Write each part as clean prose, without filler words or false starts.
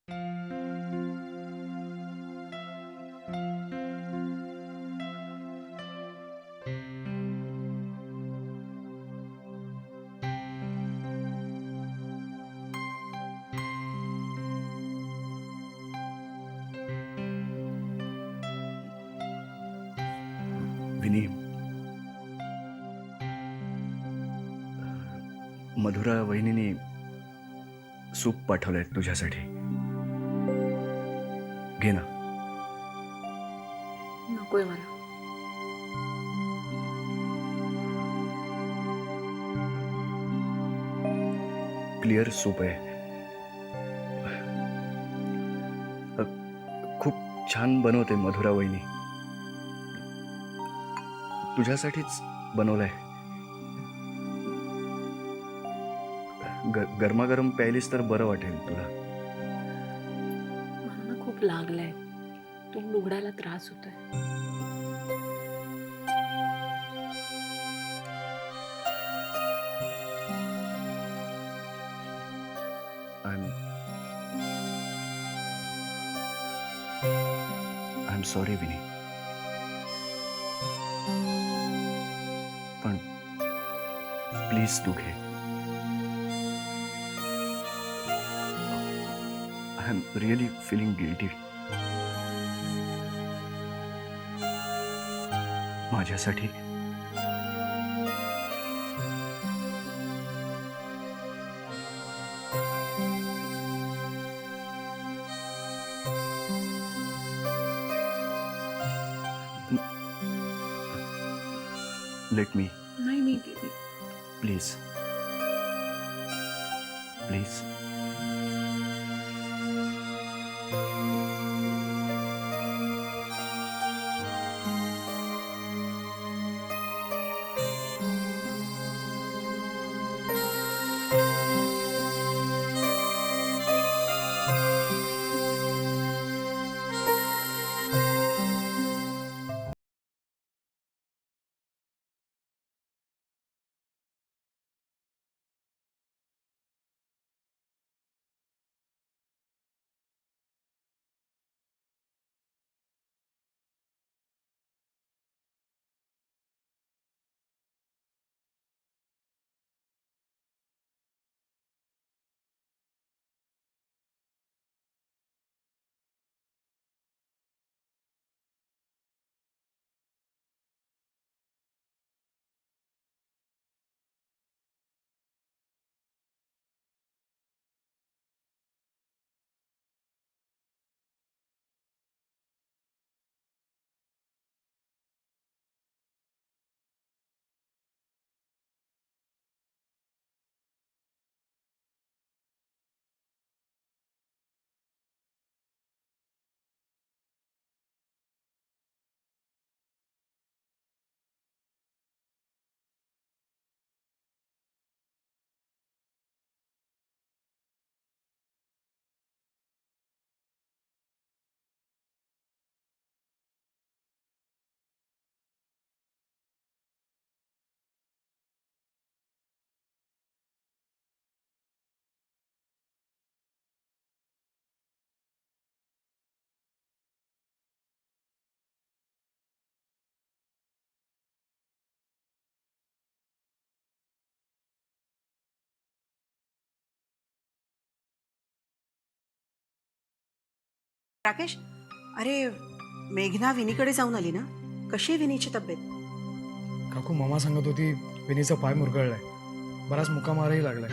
विनी, Madhura वहिनीने soup पाठवलंय तुझ्यासाठी. घे ना. नकोय मला. क्लिअर सूप आहे. खूप छान बनवते मधुरा वहिनी. तुझ्यासाठीच बनवलंय. गरमागरम प्यायलीस तर बरं वाटेल तुला. मला ना खूप लागलंय. तोंड उघडायला त्रास होतोय. I am sorry Vini. पण प्लीज तू घे. I am really feeling guilty. माझ्यासाठी. Let me. नाही मी प्लीज प्लीज. राकेश, अरे मेघना विनीकडे जाऊन आली ना? कशी आहे विनीची तब्येत? काकू मामा सांगत होती विनीचा पाय मुरगळलाय, बराच मुकामारही लागलाय.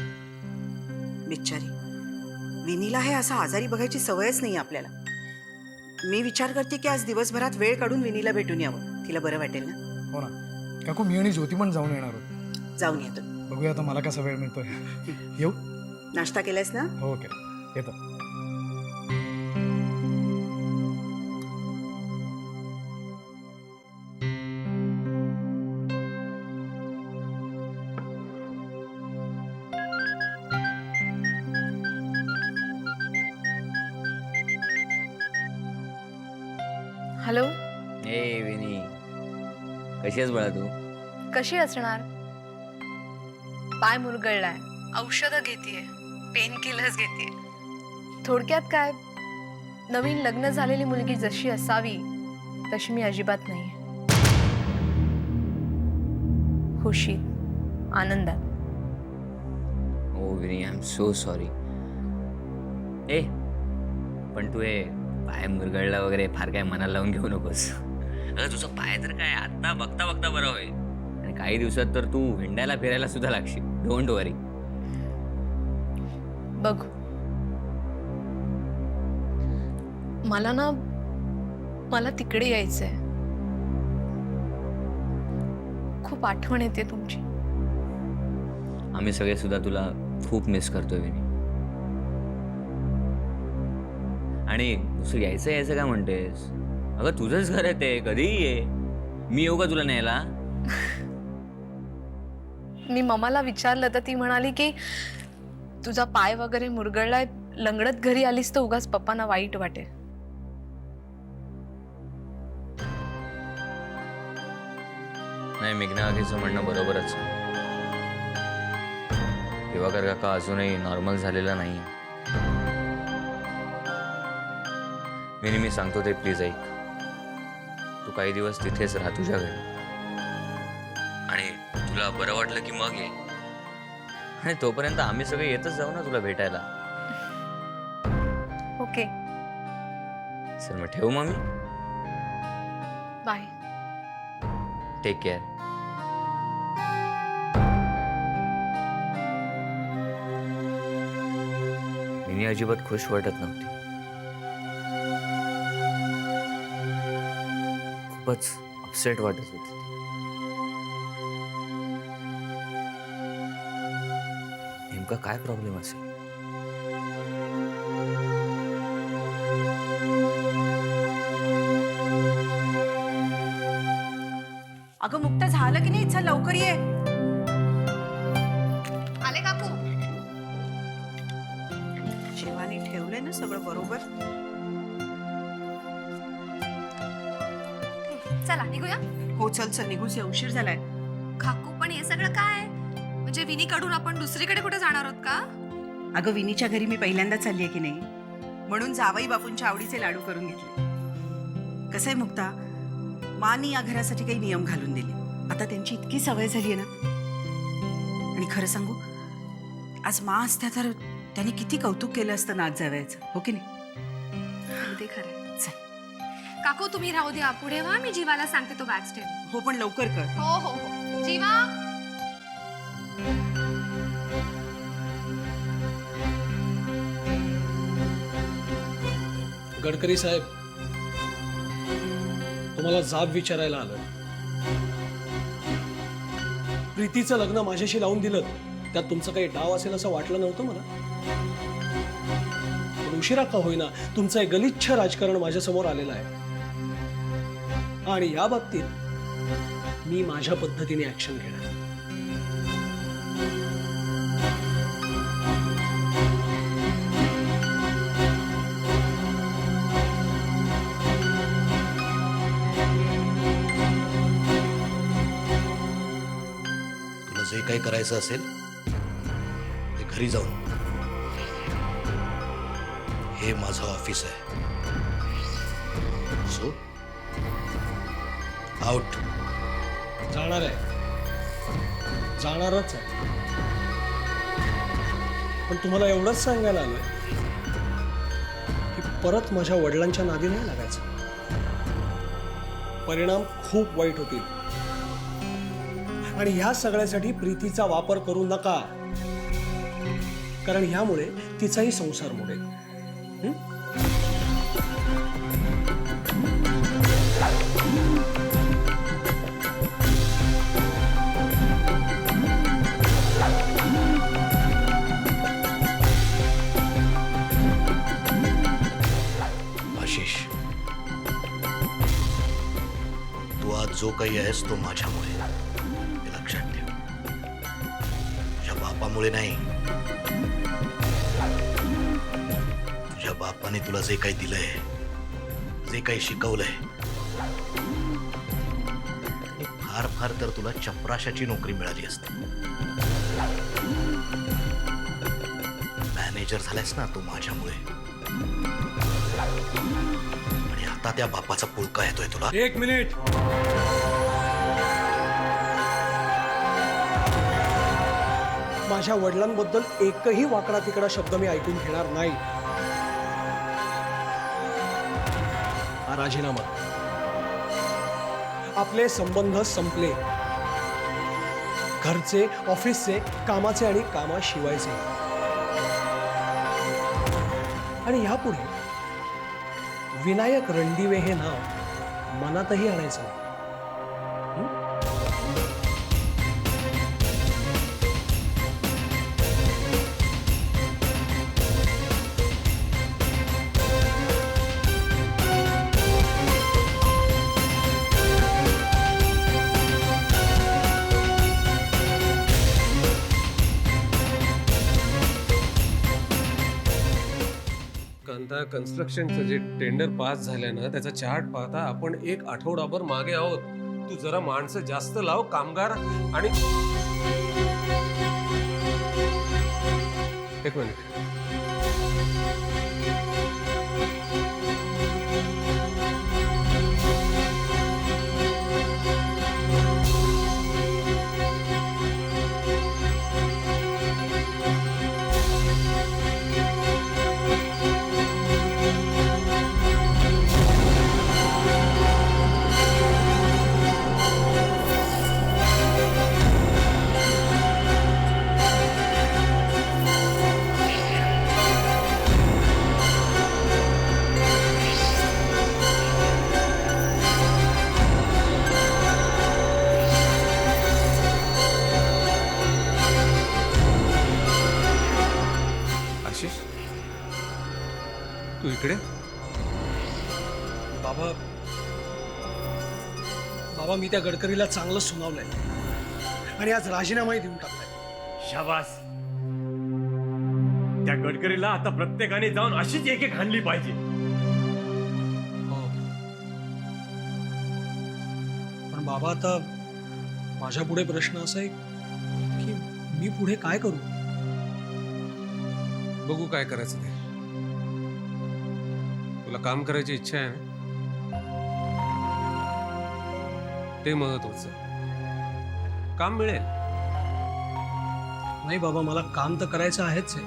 बिचारी विनीला हे असं आजारी बघायची सवयच नाही आपल्याला. मी विचार करते की आज दिवसभरात वेळ काढून विनीला भेटून यावं, तिला बरं वाटेल ना. हो ना काकू, मी आणि ज्योती पण जाऊन येणार आहोत. जाऊन येतो. बघूया आता मला कसा वेळ मिळतोय. येऊ? नाश्ता केलायस ना? हो ओके, येतो. हॅलो. ए विनी, कशी आहेस बाळा तू? कशी असणार? पाय मुरगळलाय, औषधं घेतेय, पेन किलर्स घेतेय. थोडक्यात काय, नवीन लग्न झालेली मुलगी जशी असावी तशी मी अजिबात नाही. खुशीत, आनंदात. ओ विनी, आय एम सो सॉरी. ए पण तू हे पाय मुरगळला वगैरे फार काय मनाला लावून घेऊ नकोस. अगं तुझा पाय तर काय आता बघता बघता बरं होईल, आणि काही दिवसात तर तू हिंडायला फिरायला सुद्धा लागशील. डोंट वरी. बघू. मला तिकडे यायचंय. खूप आठवण येते तुमची. आम्ही सगळे सुद्धा तुला खूप मिस करतोय विनी. आणि दुसरं यायचं काय म्हणतेस? अगं तुझंच घर आहे ते, कधीही ये. मी येऊ का तुला न्यायला? मी मम्माला विचारलं तर ती म्हणाली की तुझा पाय वगैरे मुरगळलाय, लंगडत घरी आलीस तर उगाच पप्पांना वाईट वाटेल. नाही, मेघना आधीचं म्हणणं बरोबरच. दिवाकर काका अजूनही नॉर्मल झालेला नाही. मी सांगतो ते प्लीज ऐक. तू काही दिवस तिथेच राहा तुझ्या घरी, आणि तुला बरं वाटलं की मग ये. आणि तोपर्यंत आम्ही सगळे येतच जाऊ ना तुला भेटायला. ओके, सर मग ठेवू मग मी. बाय. Take care. मिनी अजिबात खुश वाटत नव्हती. खूपच अपसेट वाटत होती. नेमका काय प्रॉब्लेम असेल? अगं मुक्ता, झालं की नाही? चल लवकर ये. आले काकू. शिवानी ठेवलंय ना सगळं बरोबर? चला निघूया. हो चल चल, निघूया, उशीर झालाय. काकू पण हे सगळं काय? म्हणजे विनीकडून आपण दुसरीकडे कुठे जाणार आहोत का? अगं विनीच्या घरी मी पहिल्यांदा चालली आहे की नाही, म्हणून जावई बापूंच्या आवडीचे लाडू करून घेतले. कसं आहे मुक्ता, मानी या घरासाठी काही नियम घालून दिले. आता त्यांची इतकी सवय झाली आहे ना. आणि खरं सांगू, आज मा असत्या तर त्यांनी किती कौतुक केलं असतं नाच जावयाचं, हो की नाही? ते खरं. चल. काकू तुम्ही राहू द्या, पुढे व्हा, मी जीवाला सांगते तो बॅग ठेव. हो पण लवकर कर. हो हो हो. जीवा. गडकरी साहेब, तुम्हाला जाब विचारायला आलं. प्रीतीचं लग्न माझ्याशी लावून दिलं, त्यात तुमचं काही डाव असेल असं वाटलं नव्हतं मला. पण उशिरा का होईना तुमचं एक गलिच्छ राजकारण माझ्यासमोर आलेलं आहे, आणि या बाबतीत मी माझ्या पद्धतीने ऍक्शन घेणार. जे काही करायचं असेल ते घरी जाऊन. हे माझं ऑफिस आहे. So out. जाणार आहे, जाणारच आहे. पण तुम्हाला एवढंच सांगायला आलोय की परत माझ्या वडिलांच्या नादी नाही लागायचं. परिणाम खूप वाईट होतील. आणि ह्या सगळ्यासाठी प्रीतीचा वापर करू नका, कारण ह्यामुळे तिचाही संसार मोडेल. आशिष, तू आज जो काही आहेस तो माझ्यामुळे. लक्षात ठेव, तुझ्या बापामुळे नाही. तुझ्या बापाने तुला जे काही दिलंय, जे काही शिकवलंय, फार फार तर तुला चपराशाची नोकरी मिळाली असती. मॅनेजर झालायस ना तू माझ्यामुळे. आणि आता त्या बापाचा पुळका येतोय तुला. एक मिनिट. माझ्या वडिलांबद्दल एकही वाकडा तिकडा शब्द मी ऐकून घेणार नाही. हा राजीनामा. आपले संबंध संपले. घरचे, ऑफिसचे, कामाचे आणि कामाशिवायचे. आणि यापुढे विनायक रणदिवे हे नाव मनातही आणायचं नाही. कांता कन्स्ट्रक्शनचं जे टेंडर पास झालं ना त्याचा चार्ट पाहता आपण एक आठवडाभर मागे आहोत. तू जरा माणसं जास्त लाव, कामगार. आणि एक मिनिट. आशिष, तू इकडे? बाबा बाबा मी त्या गडकरीला चांगलं सुनावलंय आणि आज राजीनामाही देऊन टाकलाय. शाबास. त्या गडकरीला आता प्रत्येकाने जाऊन अशीच एक एक हाणली पाहिजे. हो. पण बाबा आता माझ्या पुढे प्रश्न असा आहे की मी पुढे काय करू. बघू काय करायचं ते. तुला काम करायची इच्छा आहे ना, ते महत्वाचं. काम मिळेल. नाही बाबा मला काम तर करायचं आहेच आहे.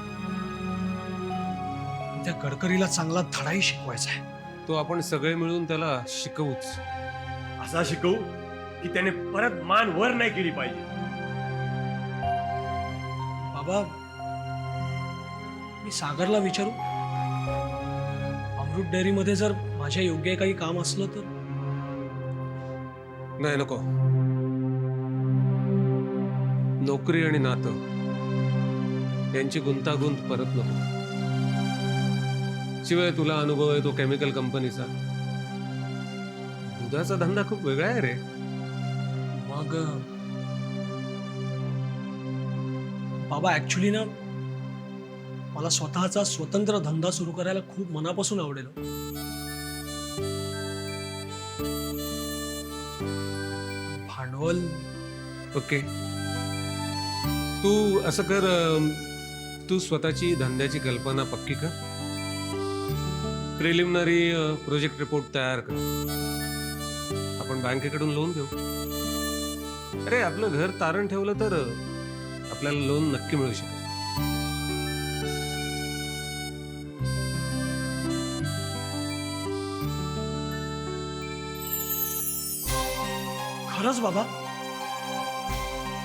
त्या गडकरीला चांगला धडाही शिकवायचा आहे. तो आपण सगळे मिळून त्याला शिकवूच. असा शिकवू की त्याने परत मान वर नाही केली पाहिजे. बाबा मी सागरला विचारू. अमृत डेअरीमध्ये जर माझ्या योग्य काही काम असलं तर. नाही, नको. नोकरी आणि नातं यांची गुंतागुंत परत नको. शिवाय तुला अनुभव आहे तो केमिकल कंपनीचा. दुधाचा धंदा खूप वेगळा आहे रे. मग बाबा ऍक्च्युली ना मला स्वतःचा स्वतंत्र धंदा सुरू करायला खूप मनापासून आवडेल. भांडवल. ओके, तू असं कर. तू स्वतःची धंद्याची कल्पना पक्की कर. प्रिलिमिनरी प्रोजेक्ट रिपोर्ट तयार कर. आपण बँकेकडून लोन घेऊ. अरे आपलं घर तारण ठेवलं तर आपल्याला लोन नक्की मिळू शकेल. खरंच बाबा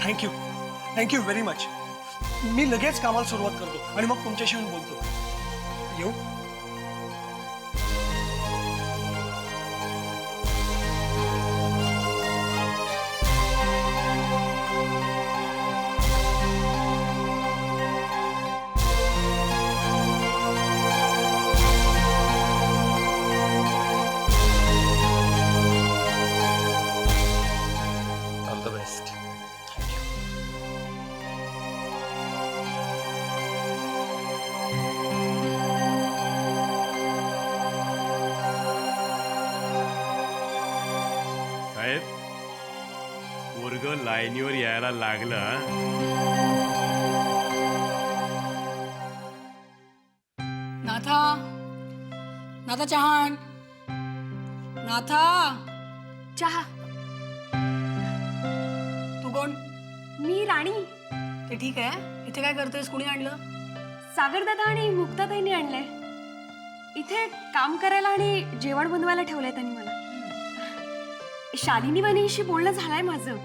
थँक्यू. Thank you very much. मी लगेच कामाला सुरुवात करतो आणि मग तुमच्याशी येऊन बोलतो. येऊ. All the best. साहेब, वर्ग लाईनीवर यायला लागलं. नाथा, नाथा चहान, नाथा, चहा. तू कोण? मी राणी. ते ठीक आहे, इथे काय करतेस? कुणी आणलं? सागरदादा आणि मुक्ताताईंनी आणलंय. इथे काम करायला आणि जेवण बनवायला ठेवलंय त्यांनी मला. शालिनी वहिनीशी बोलणं झालंय माझं.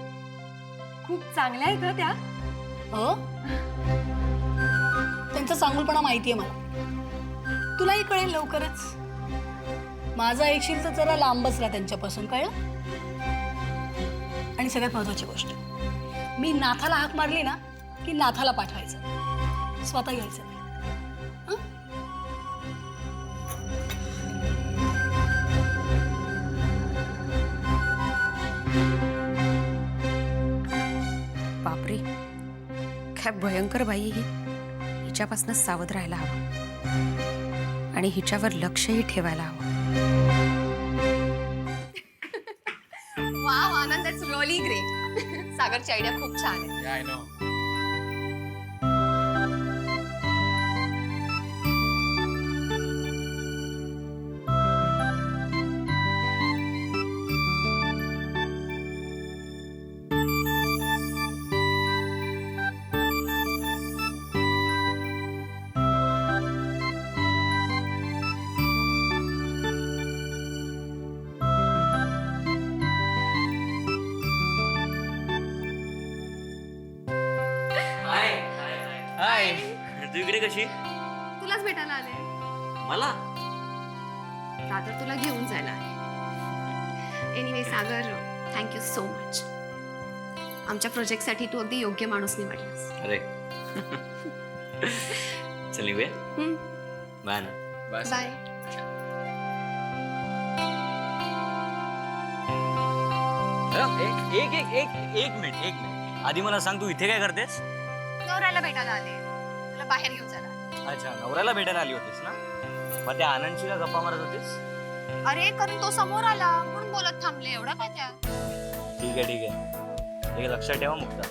खूप चांगल्या आहे का त्या? हो, त्यांचा चांगुलपणा माहितीये मला. तुलाही कळेल लवकरच. माझं ऐकशील तर जरा लांबच राहा त्यांच्यापासून, कळलं? आणि सगळ्यात महत्वाची गोष्ट, मी नाथाला हाक मारली ना की नाथाला पाठवायचं, स्वतः यायचं नाही. हं? बापरे, काय भयंकर बाई ही. हिच्यापासून सावध राहायला हवं आणि हिच्यावर लक्षही ठेवायला हवं. Wow Anand, that's really great. सागरची आयडिया खूप छान आहे. हाय, तू इकडे कशी? तुलाच भेटायला आले. मला? दादर तुला घेऊन जायला आहे. एनिवे सागर, थँक्यू सो मच. आमच्या प्रोजेक्टसाठी तू अगदी योग्य माणूस निवडलास. अरे चल निघूया. बाय ना. बाय. एक मिनिट. आधी मला सांग, तू इथे काय करतेस? नवऱ्याला भेटायला आले. तुला बाहेर घेऊन जायला आले. अच्छा, नवऱ्याला भेटायला आली होतीस ना? मग त्या आनंदशी का गप्पा मारत होतीस? अरे कारण तो समोर आला म्हणून बोलत थांबले. एवढं काय त्या? ठीक आहे. हे लक्षात ठेवा मुक्ता,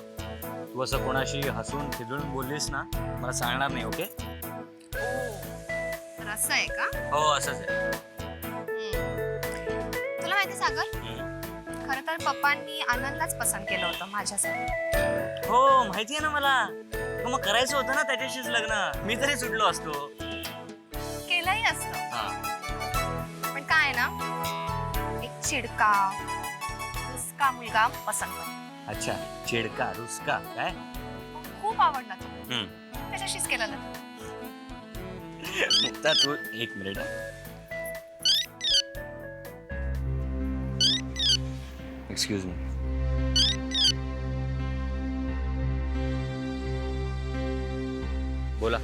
तू असं कोणाशी हसून खिदळून बोललीस ना, मला सांगणार नाही. ओके? तर असं आहे का? हो, असंच आहे. तुला माहिती सागर, खरं तर पप्पांनी आनंदलाच पसंत केलं होतं माझ्यासाठी. हो, माहिती आहे ना मला. मग करायचं होतं ना त्याच्याशीच लग्न. मी तरी सुटलो असतो. केलंही असतं, पण काय ना, एक चिडका रुसका मुलगा पसंत करतो. अच्छा, चिडका रुसका काय? खूप आवडला तो. त्याच्याशीच केलं लग्न. मुक्ता, तू एक मिनिट. Excuse me. बोला.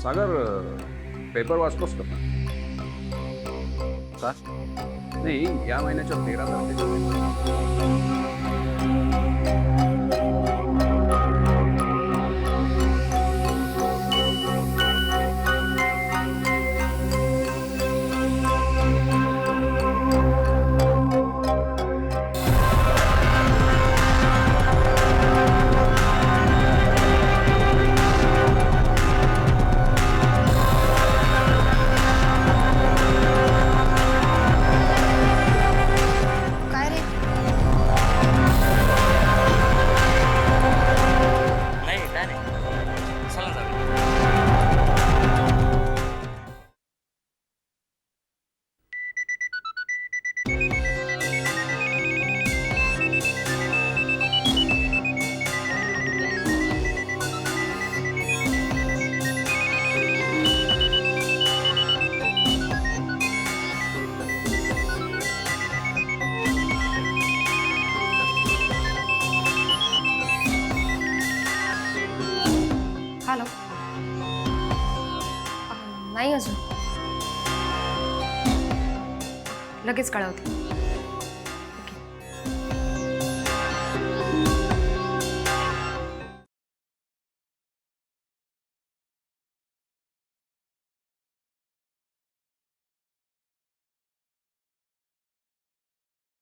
सागर, पेपर वाचतोस का? का? नाही, या महिन्याच्या 13 तारखेच्या काय रे? नाही, काय नाही. चला जाऊया. हॅलो. नाही अजून. लगेच कळवते.